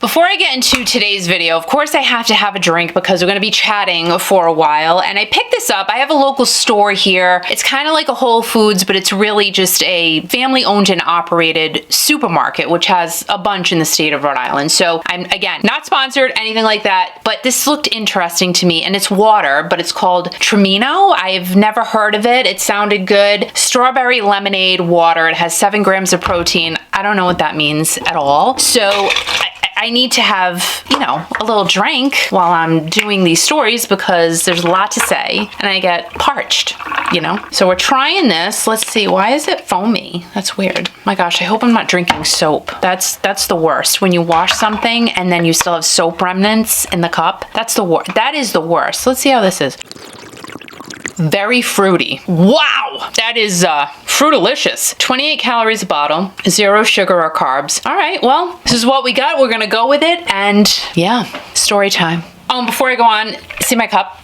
Before I get into today's video, of course I have to have a drink because we're going to be chatting for a while, and I picked this up. I have a local store here. It's kind of like a Whole Foods, but it's really just a family-owned and operated supermarket, which has a bunch in the state of Rhode Island. So I'm, again, not sponsored, anything like that, but this looked interesting to me, and it's water, but it's called Tramino. I've never heard of it. It sounded good. Strawberry lemonade water. It has 7 grams of protein. I don't know what that means at all. So I need to have, you know, a little drink while I'm doing these stories because there's a lot to say and I get parched, you know? So we're trying this. Let's see. Why is it foamy? That's weird. My gosh, I hope I'm not drinking soap. That's the worst. When you wash something and then you still have soap remnants in the cup. That's the worst. That is the worst. Let's see how this is. Very fruity. Wow, that is fruitalicious. 28 calories a bottle, 0 sugar or carbs. All right, well, this is what we got. We're gonna go with it, and yeah, story time. Before I go on, see my cup?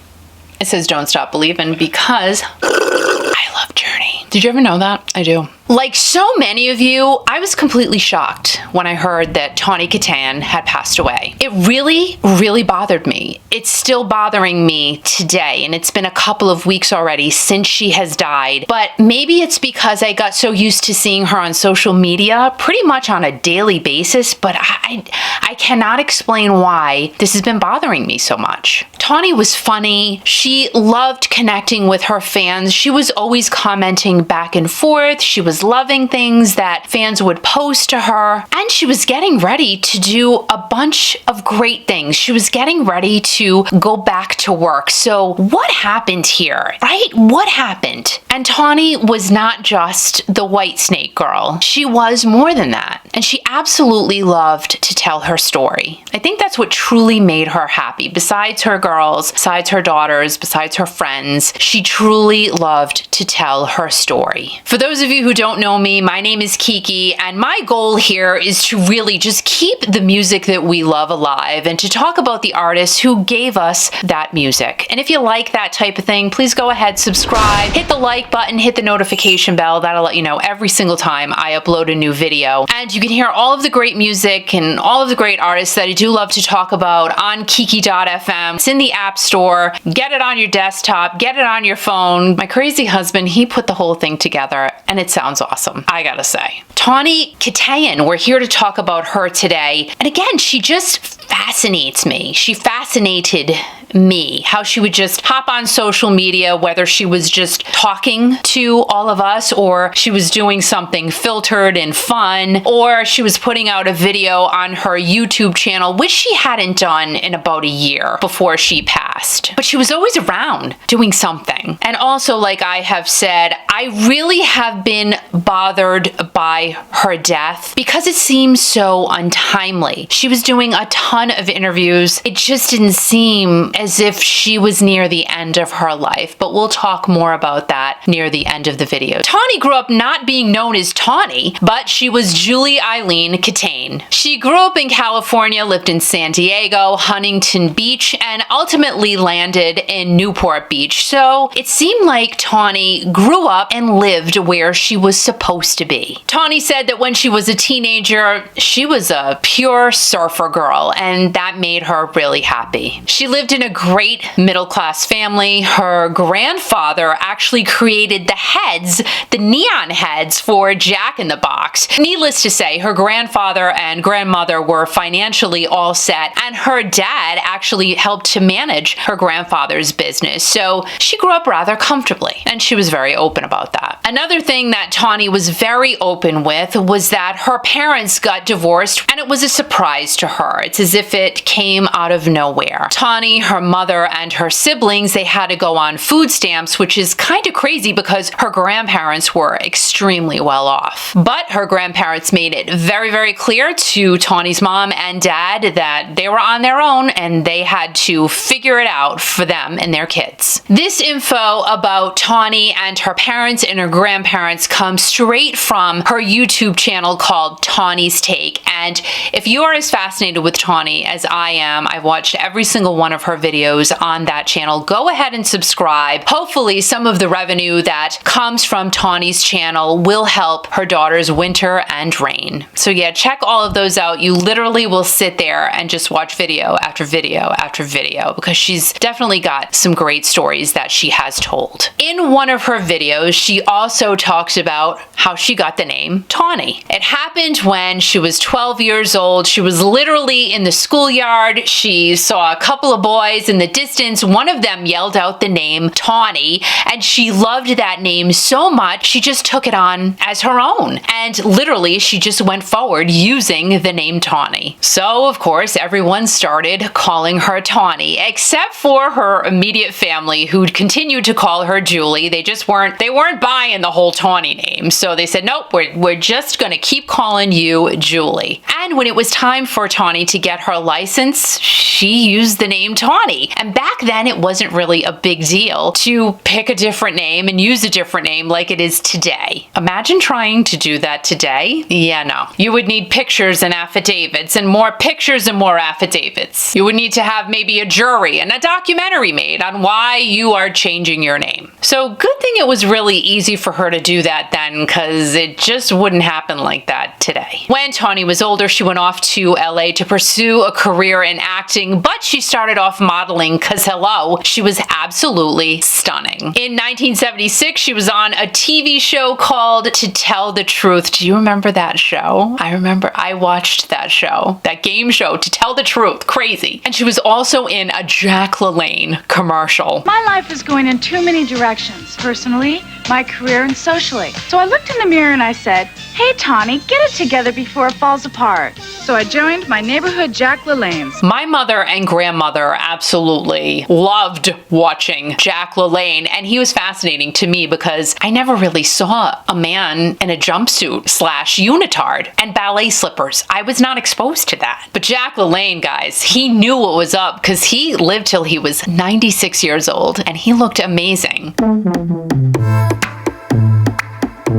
It says "Don't Stop Believin'" because I love Journey. Did you ever know that? I do. Like so many of you, I was completely shocked when I heard that Tawny Kitaen had passed away. It really, really bothered me. It's still bothering me today, and it's been a couple of weeks already since she has died. But maybe it's because I got so used to seeing her on social media pretty much on a daily basis, but I cannot explain why this has been bothering me so much. Tawny was funny. She loved connecting with her fans. She was always commenting back and forth. She was loving things that fans would post to her, and she was getting ready to do a bunch of great things. She was getting ready to go back to work. So what happened here, right? What happened? And Tawny was not just the white snake girl. She was more than that. And she absolutely loved to tell her story. I think that's what truly made her happy. Besides her girls, besides her daughters, besides her friends, she truly loved to tell her story. For those of you who don't know me, my name is Kiki, and my goal here is to really just keep the music that we love alive and to talk about the artists who gave us that music. And if you like that type of thing, please go ahead, subscribe, hit the like button, hit the notification bell. That'll let you know every single time I upload a new video. And you can hear all of the great music and all of the great artists that I do love to talk about on Kiki.fm. It's in the App Store. Get it on your desktop, get it on your phone. My crazy husband, he put the whole thing together, and it sounds awesome, I gotta say. Tawny Kitaen, we're here to talk about her today. And again, she just fascinates me. She fascinated me, how she would just hop on social media, whether she was just talking to all of us or she was doing something filtered and fun, or she was putting out a video on her YouTube channel, which she hadn't done in about a year before she passed. But she was always around doing something. And also, like I have said, I really have been bothered by her death because it seems so untimely. She was doing a ton of interviews. It just didn't seem as if she was near the end of her life, but we'll talk more about that near the end of the video. Tawny grew up not being known as Tawny, but she was Julie Eileen Kitaen. She grew up in California, lived in San Diego, Huntington Beach, and ultimately landed in Newport Beach. So it seemed like Tawny grew up and lived where she was supposed to be. Tawny said that when she was a teenager, she was a pure surfer girl, and that made her really happy. She lived in a great middle-class family. Her grandfather actually created the heads, the neon heads for Jack in the Box. Needless to say, her grandfather and grandmother were financially all set, and her dad actually helped to manage her grandfather's business. So she grew up rather comfortably, and she was very open about that. Another thing that Tawny was very open with was that her parents got divorced, and it was a surprise to her. It's as if it came out of nowhere. Tawny, her mother, and her siblings, they had to go on food stamps, which is kind of crazy because her grandparents were extremely well off. But her grandparents made it very, very clear to Tawny's mom and dad that they were on their own and they had to figure it out for them and their kids. This info about Tawny and her parents and her grandparents comes straight from her YouTube channel called Tawny's Take. And if you are as fascinated with Tawny Tawny as I am. I've watched every single one of her videos on that channel. Go ahead and subscribe. Hopefully some of the revenue that comes from Tawny's channel will help her daughters Winter and Rain. So yeah, check all of those out. You literally will sit there and just watch video after video after video because she's definitely got some great stories that she has told. In one of her videos, she also talks about how she got the name Tawny. It happened when she was 12 years old. She was literally in the schoolyard. She saw a couple of boys in the distance. One of them yelled out the name Tawny, and she loved that name so much, she just took it on as her own. And literally, she just went forward using the name Tawny. So, of course, everyone started calling her Tawny, except for her immediate family, who'd continued to call her Julie. They weren't buying the whole Tawny name. So they said, nope, we're just gonna keep calling you Julie. And when it was time for Tawny to get her license, she used the name Tawny. And back then, it wasn't really a big deal to pick a different name and use a different name like it is today. Imagine trying to do that today. Yeah, no. You would need pictures and affidavits and more pictures and more affidavits. You would need to have maybe a jury and a documentary made on why you are changing your name. So good thing it was really easy for her to do that then, because it just wouldn't happen like that today. When Tawny was older, she went off to LA to pursue a career in acting, but she started off modeling because hello, she was absolutely stunning. In 1976, she was on a TV show called To Tell the Truth. Do you remember that show? I remember I watched that show, that game show, To Tell the Truth. Crazy. And she was also in a Jack LaLanne commercial. My life is going in too many directions, personally, my career, and socially. So I looked in the mirror and I said, hey, Tawny, get it together before it falls apart. So I joined my neighborhood Jack LaLanne's. My mother and grandmother absolutely loved watching Jack LaLanne, and he was fascinating to me because I never really saw a man in a jumpsuit / unitard and ballet slippers. I was not exposed to that. But Jack LaLanne, guys, he knew what was up because he lived till he was 96 years old and he looked amazing.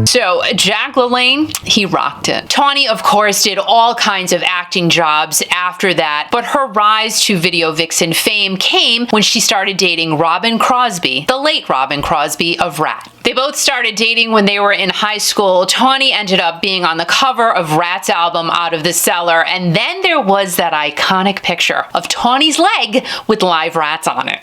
So Jack LaLanne, he rocked it. Tawny, of course, did all kinds of acting jobs after that, but her rise to video vixen fame came when she started dating Robin Crosby, the late Robin Crosby of R.I.P. They both started dating when they were in high school. Tawny ended up being on the cover of R.I.P.'s album Out of the Cellar, and then there was that iconic picture of Tawny's leg with live rats on it.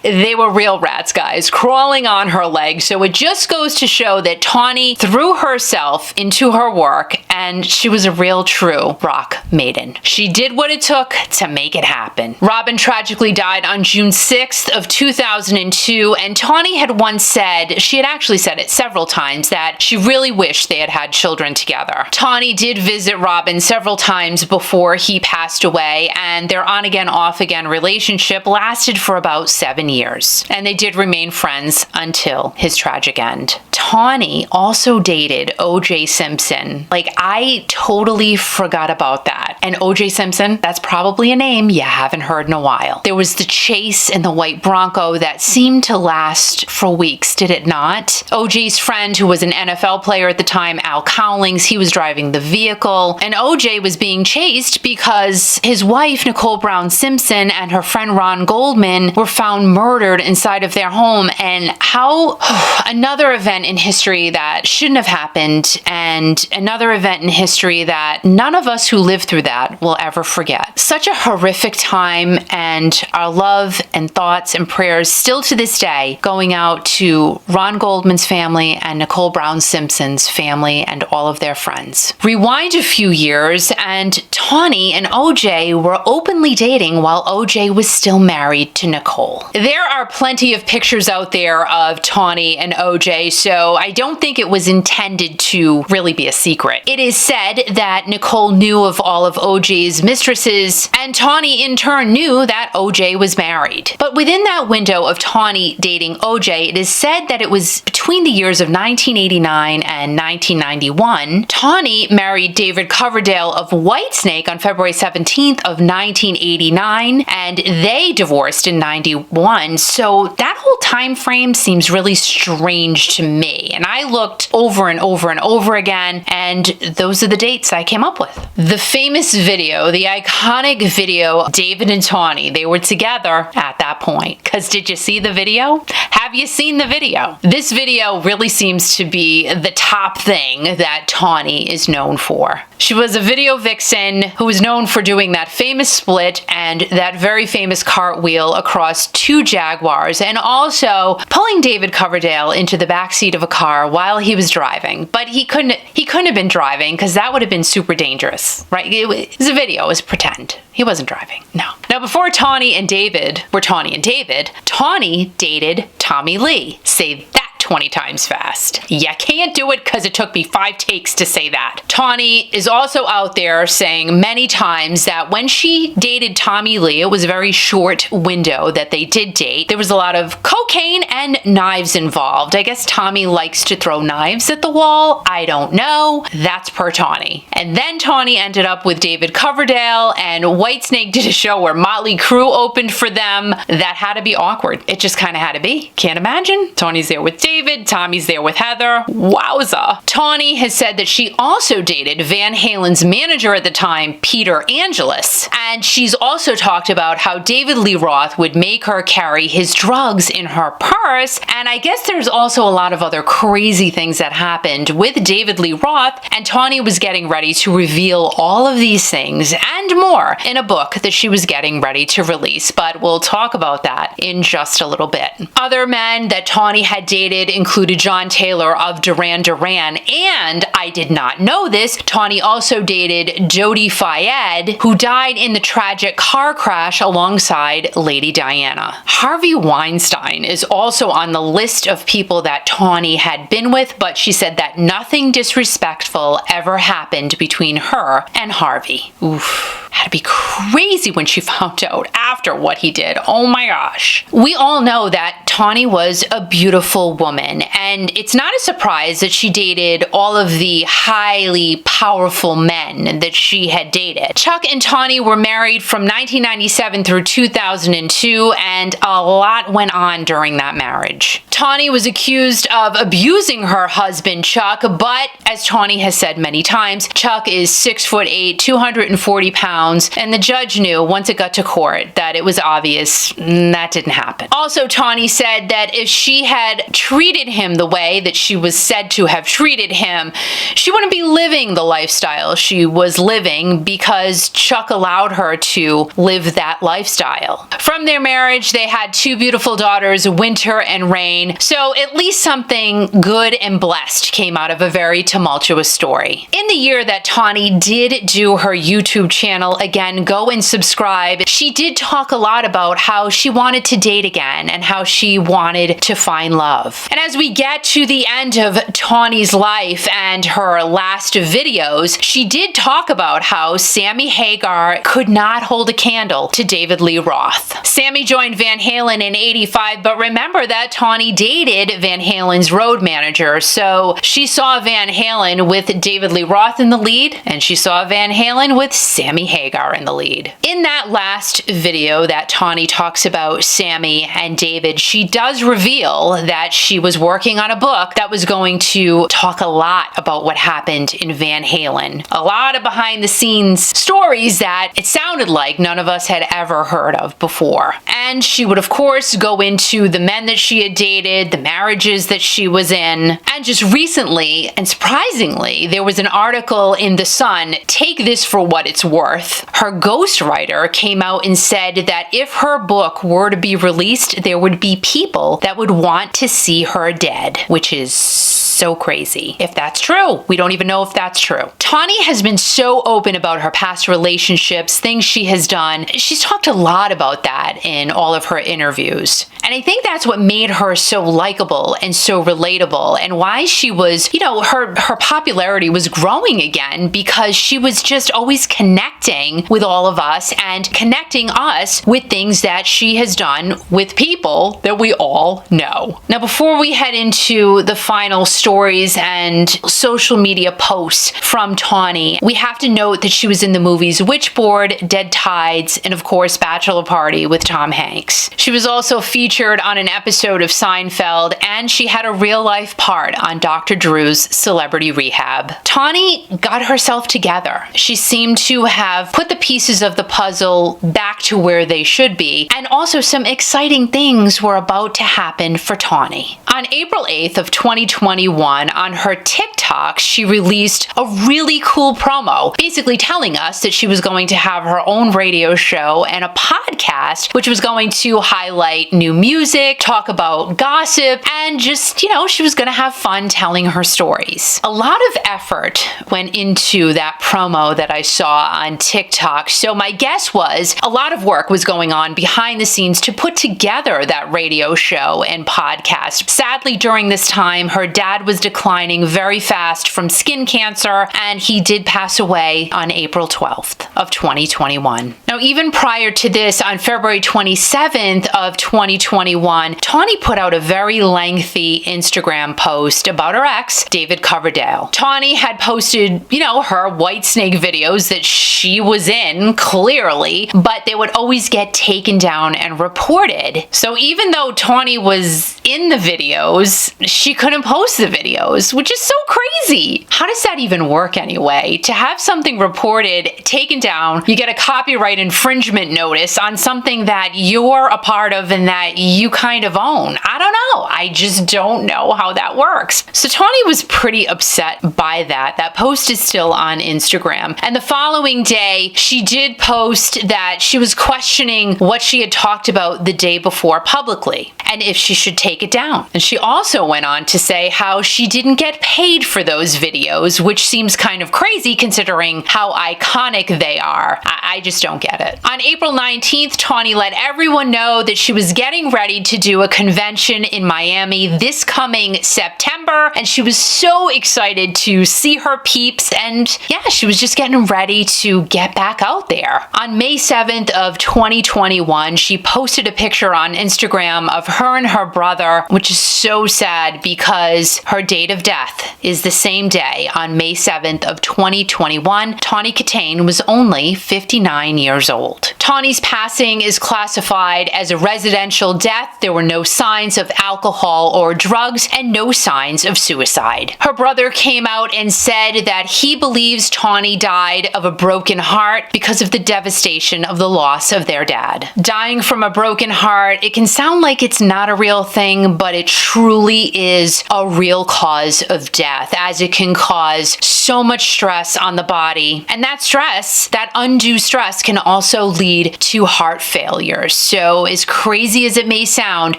They were real rats, guys, crawling on her leg. So it just goes to show that Tawny threw herself into her work and she was a real true rock maiden. She did what it took to make it happen. Robin tragically died on June 6th of 2002, and Tawny had once said, she had actually said it several times, that she really wished they had had children together. Tawny did visit Robin several times before he passed away, and their on-again, off-again relationship lasted for about 7 years, and they did remain friends until his tragic end. Tawny also dated O.J. Simpson. Like, I totally forgot about that. And O.J. Simpson, that's probably a name you haven't heard in a while. There was the chase in the white Bronco that seemed to last for weeks, did it not? O.J.'s friend, who was an NFL player at the time, Al Cowlings, he was driving the vehicle, and O.J. was being chased because his wife, Nicole Brown Simpson, and her friend Ron Goldman were found murdered inside of their home. And how another event in history that shouldn't have happened, and another event in history that none of us who lived through that will ever forget. Such a horrific time, and our love and thoughts and prayers still to this day going out to Ron Goldman's family and Nicole Brown Simpson's family and all of their friends. Rewind a few years, and Tawny and OJ were openly dating while OJ was still married to Nicole. There are plenty of pictures out there of Tawny and OJ, so I don't think it was intended to really be a secret. It is said that Nicole knew of all of OJ's mistresses, and Tawny in turn knew that OJ was married. But within that window of Tawny dating OJ, it is said that it was between the years of 1989 and 1991. Tawny married David Coverdale of Whitesnake on February 17th of 1989, and they divorced in 91. So that whole time frame seems really strange to me. me. And I looked over and over and over again, and those are the dates I came up with. The famous video, the iconic video, David and Tawny, they were together at that point. Because did you see the video? Have you seen the video? This video really seems to be the top thing that Tawny is known for. She was a video vixen who was known for doing that famous split and that very famous cartwheel across 2 Jaguars, and also pulling David Coverdale into the backseat of a car while he was driving. But he couldn't have been driving, because that would have been super dangerous, right? It was a video, it was pretend. He wasn't driving, no. Now, before Tawny and David were Tawny and David, Tawny dated Tommy Lee. Say that 20 times fast. You can't do it because it took me 5 takes to say that. Tawny is also out there saying many times that when she dated Tommy Lee, it was a very short window that they did date. There was a lot of cocaine and knives involved. I guess Tommy likes to throw knives at the wall. I don't know. That's per Tawny. And then Tawny ended up with David Coverdale, and Whitesnake did a show where Motley Crue opened for them. That had to be awkward. It just kind of had to be. Can't imagine. Tawny's there with David, Tommy's there with Heather. Wowza. Tawny has said that she also dated Van Halen's manager at the time, Peter Angelus. And she's also talked about how David Lee Roth would make her carry his drugs in her purse. And I guess there's also a lot of other crazy things that happened with David Lee Roth, and Tawny was getting ready to reveal all of these things and more in a book that she was getting ready to release. But we'll talk about that in just a little bit. Other men that Tawny had dated included John Taylor of Duran Duran, and I did not know this, Tawny also dated Jody Fayed, who died in the tragic car crash alongside Lady Diana. Harvey Weinstein is also on the list of people that Tawny had been with, but she said that nothing disrespectful ever happened between her and Harvey. Oof. Had to be crazy when she found out after what he did. Oh my gosh. We all know that Tawny was a beautiful woman, and it's not a surprise that she dated all of the highly powerful men that she had dated. Chuck and Tawny were married from 1997 through 2002, and a lot went on during that marriage. Tawny was accused of abusing her husband, Chuck, but as Tawny has said many times, Chuck is 6'8", 240 pounds, and the judge knew once it got to court that it was obvious that didn't happen. Also, Tawny said that if she had treated him the way that she was said to have treated him, she wouldn't be living the lifestyle she was living, because Chuck allowed her to live that lifestyle. From their marriage, they had 2 beautiful daughters, Winter and Rain, so at least something good and blessed came out of a very tumultuous story. In the year that Tawny did do her YouTube channel, again, go and subscribe, she did talk a lot about how she wanted to date again and how she wanted to find love. And as we get to the end of Tawny's life and her last videos, she did talk about how Sammy Hagar could not hold a candle to David Lee Roth. Sammy joined Van Halen in '85, but remember that Tawny dated Van Halen's road manager, so she saw Van Halen with David Lee Roth in the lead, and she saw Van Halen with Sammy Hagar in the lead. In that last video that Tawny talks about Sammy and David, she does reveal that she was working on a book that was going to talk a lot about what happened in Van Halen. A lot of behind the scenes stories that it sounded like none of us had ever heard of before. And she would, of course, go into the men that she had dated, the marriages that she was in. And just recently, and surprisingly, there was an article in The Sun, take this for what it's worth. Her ghostwriter came out and said that if her book were to be released, there would be people that would want to see her dead, which is so crazy. If that's true, we don't even know if that's true. Tawny has been so open about her past relationships, things she has done. She's talked a lot about that in all of her interviews. And I think that's what made her so likable and so relatable, and why she was, her popularity was growing again, because she was just always connecting with all of us and connecting us with things that she has done with people that we all know. Now, before we head into the final story stories and social media posts from Tawny, we have to note that she was in the movies Witchboard, Dead Tides, and of course Bachelor Party with Tom Hanks. She was also featured on an episode of Seinfeld, and she had a real-life part on Dr. Drew's Celebrity Rehab. Tawny got herself together. She seemed to have put the pieces of the puzzle back to where they should be, and also some exciting things were about to happen for Tawny. On April 8th of 2021, on her TikTok, she released a really cool promo, basically telling us that she was going to have her own radio show and a podcast, which was going to highlight new music, talk about gossip, and just, she was going to have fun telling her stories. A lot of effort went into that promo that I saw on TikTok, so my guess was a lot of work was going on behind the scenes to put together that radio show and podcast. Sadly, during this time, her dad was declining very fast from skin cancer, and he did pass away on April 12th of 2021. Now, even prior to this, on February 27th of 2021, Tawny put out a very lengthy Instagram post about her ex, David Coverdale. Tawny had posted, her Whitesnake videos that she was in, clearly, but they would always get taken down and reported. So even though Tawny was in the videos, she couldn't post the videos, which is so crazy. How does that even work anyway? To have something reported, taken down, you get a copyright infringement notice on something that you're a part of and that you kind of own. I don't know. I just don't know how that works. So Tawny was pretty upset by that. That post is still on Instagram. And the following day, she did post that she was questioning what she had talked about the day before publicly and if she should take it down. And she also went on to say how she didn't get paid for those videos, which seems kind of crazy considering how iconic they are. I just don't get it. On April 19th, Tawny let everyone know that she was getting ready to do a convention in Miami this coming September, and she was so excited to see her peeps, and yeah, she was just getting ready to get back out there. On May 7th of 2021, she posted a picture on Instagram of her and her brother, which is so sad because her date of death is the same day, on May 7th of 2021. Tawny Kitaen was only 59 years old. Tawny's passing is classified as a residential death. There were no signs of alcohol or drugs and no signs of suicide. Her brother came out and said that he believes Tawny died of a broken heart because of the devastation of the loss of their dad. Dying from a broken heart, it can sound like it's not a real thing, but it truly is a real cause of death, as it can cause so much stress on the body. And that stress, that undue stress, can also lead to heart failure. So as crazy as it may sound,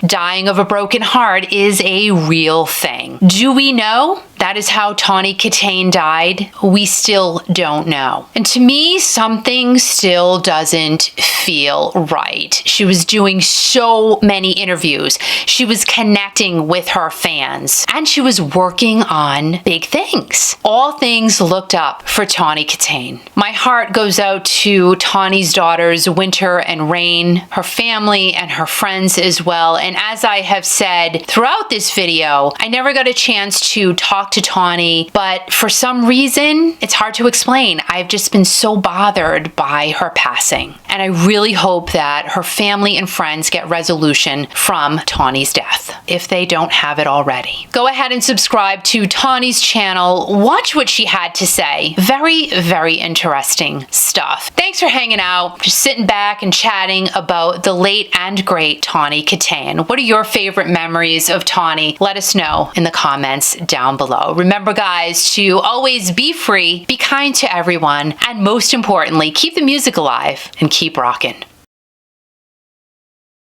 dying of a broken heart is a real thing. Do we know that is how Tawny Kitaen died? We still don't know. And to me, something still doesn't feel right. She was doing so many interviews. She was connecting with her fans, and she was working on big things. All things looked up for Tawny Kitaen. My heart goes out to Tawny's daughters, Winter and Rain, her family, and her friends as well. And as I have said throughout this video, I never got a chance to talk to Tawny, but for some reason, it's hard to explain. I've just been so bothered by her passing. And I really hope that her family and friends get resolution from Tawny's death, if they don't have it already. Go ahead and subscribe to Tawny's channel. Watch what she had to say. Very, very interesting stuff. Thanks for hanging out, just sitting back and chatting about the late and great Tawny Kitaen. What are your favorite memories of Tawny? Let us know in the comments down below. Remember, guys, to always be free, be kind to everyone, and most importantly, keep the music alive and keep rocking.